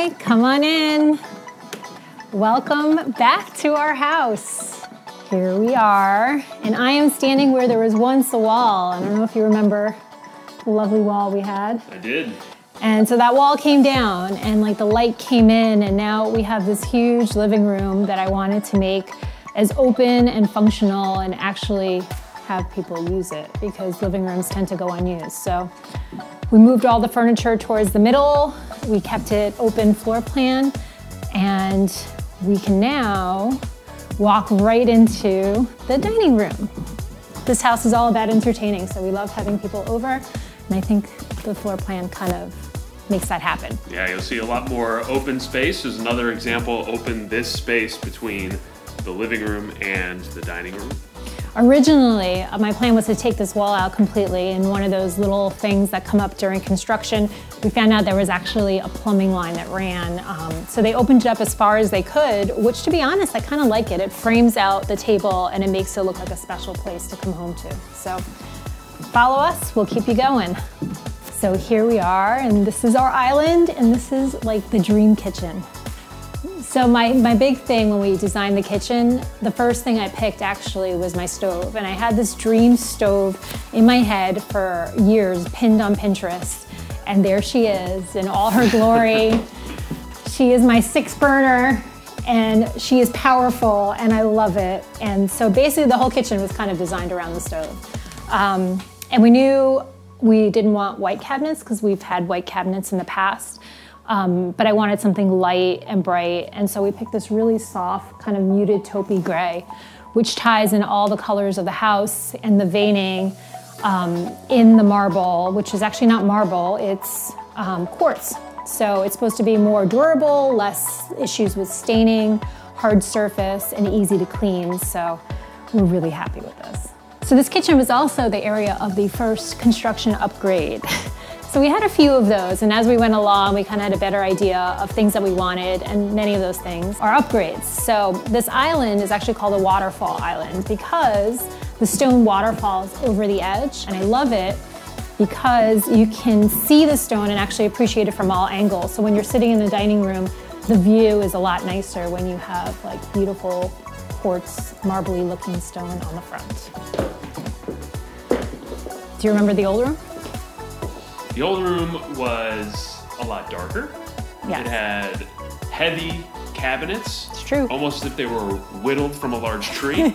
Hi, come on in. Welcome back to our house. Here we are, and I am standing where there was once a wall. I don't know if you remember the lovely wall we had. I did. And so that wall came down and like the light came in, and now we have this huge living room that I wanted to make as open and functional and actually have people use it, because living rooms tend to go unused. So we moved all the furniture towards the middle. We kept it open floor plan, and we can now walk right into the dining room. This house is all about entertaining, so we love having people over, and I think the floor plan kind of makes that happen. Yeah, you'll see a lot more open space. There's another example, open this space between the living room and the dining room. Originally, my plan was to take this wall out completely, and one of those little things that come up during construction, we found out there was actually a plumbing line that ran. So they opened it up as far as they could, which, to be honest, I kind of like it. It frames out the table and it makes it look like a special place to come home to. So follow us, we'll keep you going. So here we are, and this is our island, and this is like the dream kitchen. So my big thing when we designed the kitchen, the first thing I picked actually was my stove. And I had this dream stove in my head for years, pinned on Pinterest. And there she is in all her glory. She is my 6-burner, and she is powerful, and I love it. And so basically the whole kitchen was kind of designed around the stove. And we knew we didn't want white cabinets because we've had white cabinets in the past. But I wanted something light and bright, and so we picked this really soft, kind of muted taupey gray, which ties in all the colors of the house and the veining in the marble, which is actually not marble, it's quartz. So it's supposed to be more durable, less issues with staining, hard surface, and easy to clean, so we're really happy with this. So this kitchen was also the area of the first construction upgrade. So we had a few of those, and as we went along, we kind of had a better idea of things that we wanted, and many of those things are upgrades. So this island is actually called a waterfall island because the stone waterfalls over the edge, and I love it because you can see the stone and actually appreciate it from all angles. So when you're sitting in the dining room, the view is a lot nicer when you have like beautiful quartz, marbly looking stone on the front. Do you remember the old room? The old room was a lot darker. Yes. It had heavy cabinets. It's true. Almost as if they were whittled from a large tree.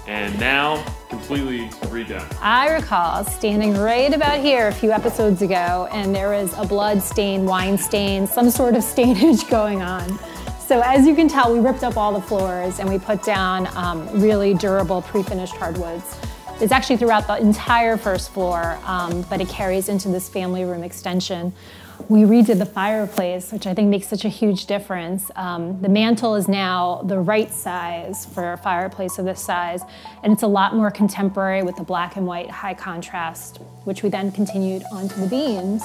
And now completely redone. I recall standing right about here a few episodes ago, and there was a blood stain, wine stain, some sort of stainage going on. So as you can tell, we ripped up all the floors and we put down really durable pre-finished hardwoods. It's actually throughout the entire first floor, but it carries into this family room extension. We redid the fireplace, which I think makes such a huge difference. The mantle is now the right size for a fireplace of this size, and it's a lot more contemporary with the black and white high contrast, which we then continued onto the beams.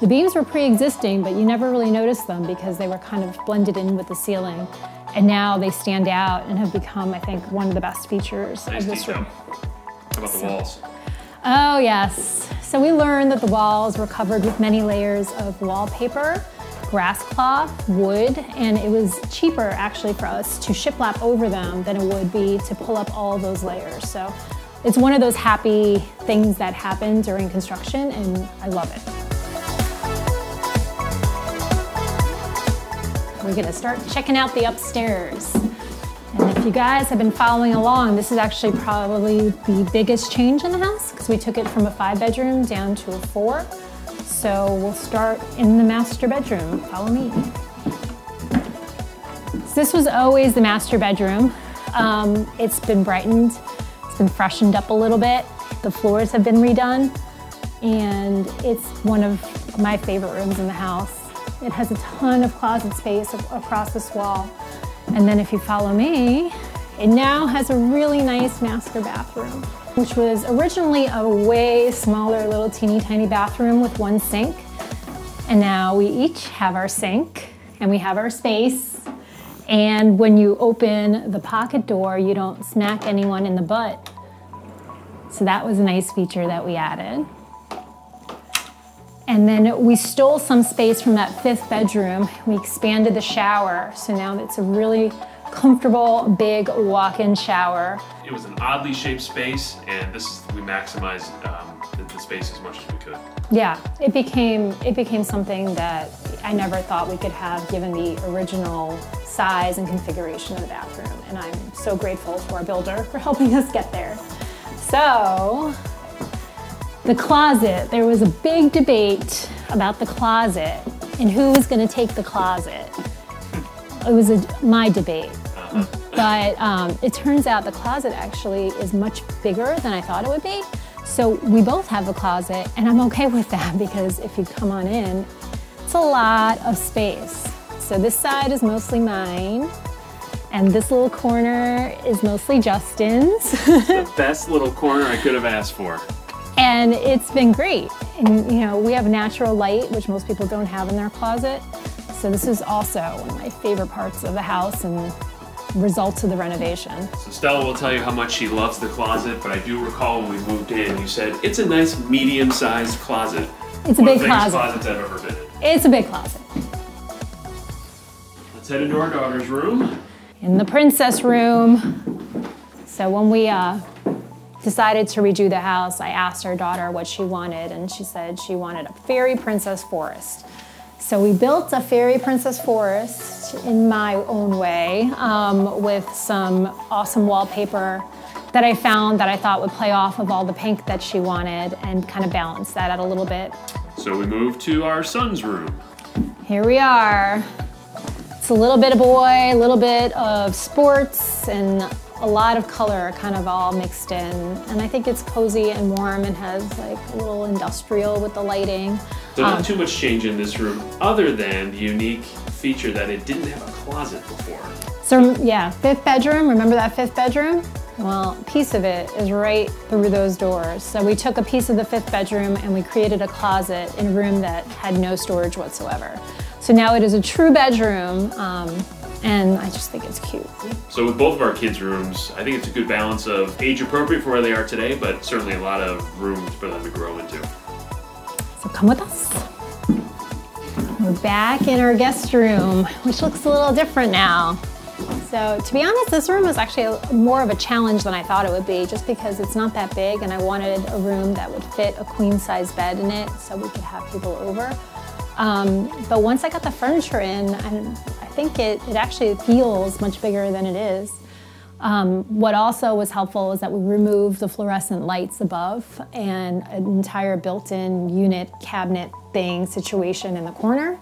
The beams were pre-existing, but you never really noticed them because they were kind of blended in with the ceiling. And now they stand out and have become, I think, one of the best features of this room. How about the walls? Oh yes. So we learned that the walls were covered with many layers of wallpaper, grass cloth, wood, and it was cheaper actually for us to shiplap over them than it would be to pull up all those layers. So it's one of those happy things that happen during construction, and I love it. We're gonna start checking out the upstairs. And if you guys have been following along, this is actually probably the biggest change in the house because we took it from a 5-bedroom down to a 4. So we'll start in the master bedroom. Follow me. So this was always the master bedroom. It's been brightened, it's been freshened up a little bit. The floors have been redone, and it's one of my favorite rooms in the house. It has a ton of closet space across this wall. And then if you follow me, it now has a really nice master bathroom, which was originally a way smaller little teeny tiny bathroom with one sink. And now we each have our sink and we have our space. And when you open the pocket door, you don't smack anyone in the butt. So that was a nice feature that we added. And then we stole some space from that 5th bedroom. We expanded the shower, so now it's a really comfortable, big walk-in shower. It was an oddly shaped space, and we maximized the space as much as we could. Yeah, it became something that I never thought we could have given the original size and configuration of the bathroom, and I'm so grateful to our builder for helping us get there. So, the closet, there was a big debate about the closet and who was going to take the closet. It was my debate. But it turns out the closet actually is much bigger than I thought it would be. So we both have a closet, and I'm okay with that because if you come on in, it's a lot of space. So this side is mostly mine, and this little corner is mostly Justin's. The best little corner I could have asked for. And it's been great. And you know, we have natural light, which most people don't have in their closet. So this is also one of my favorite parts of the house and results of the renovation. So Stella will tell you how much she loves the closet, but I do recall when we moved in, you said it's a nice medium-sized closet. It's a big closet. One of the biggest closets I've ever been in. It's a big closet. Let's head into our daughter's room. In the princess room. So when we decided to redo the house, I asked our daughter what she wanted, and she said she wanted a fairy princess forest. So we built a fairy princess forest in my own way with some awesome wallpaper that I found that I thought would play off of all the pink that she wanted and kind of balance that out a little bit. So we moved to our son's room. Here we are. It's a little bit of boy, a little bit of sports, and a lot of color kind of all mixed in. And I think it's cozy and warm and has like a little industrial with the lighting. So not too much change in this room other than the unique feature that it didn't have a closet before. So yeah, 5th bedroom, remember that 5th bedroom? Well, a piece of it is right through those doors. So we took a piece of the 5th bedroom and we created a closet in a room that had no storage whatsoever. So now it is a true bedroom, and I just think it's cute. So with both of our kids' rooms, I think it's a good balance of age appropriate for where they are today, but certainly a lot of room for them to grow into. So come with us. We're back in our guest room, which looks a little different now. So to be honest, this room was actually more of a challenge than I thought it would be, just because it's not that big and I wanted a room that would fit a queen size bed in it so we could have people over. But once I got the furniture in, I think it actually feels much bigger than it is. What also was helpful is that we removed the fluorescent lights above and an entire built-in unit cabinet thing situation in the corner,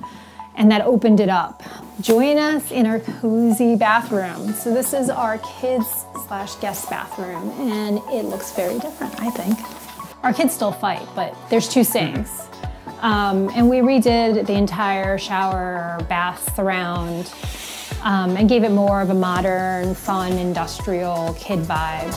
and that opened it up. Join us in our cozy bathroom. So this is our kids/guest bathroom, and it looks very different, I think. Our kids still fight, but there's 2 sinks. And we redid the entire shower, bath surround, and gave it more of a modern, fun, industrial kid vibe.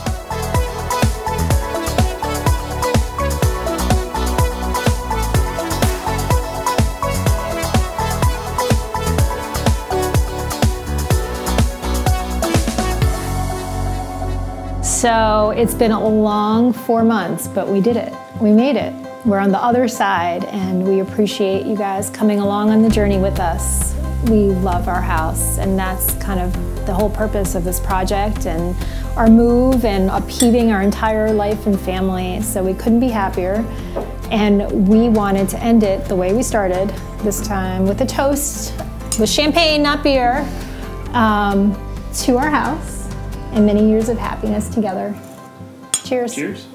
So it's been a long 4 months, but we did it. We made it. We're on the other side, and we appreciate you guys coming along on the journey with us. We love our house, and that's kind of the whole purpose of this project and our move and upheaving our entire life and family, so we couldn't be happier. And we wanted to end it the way we started, this time with a toast, with champagne, not beer, to our house and many years of happiness together. Cheers. Cheers.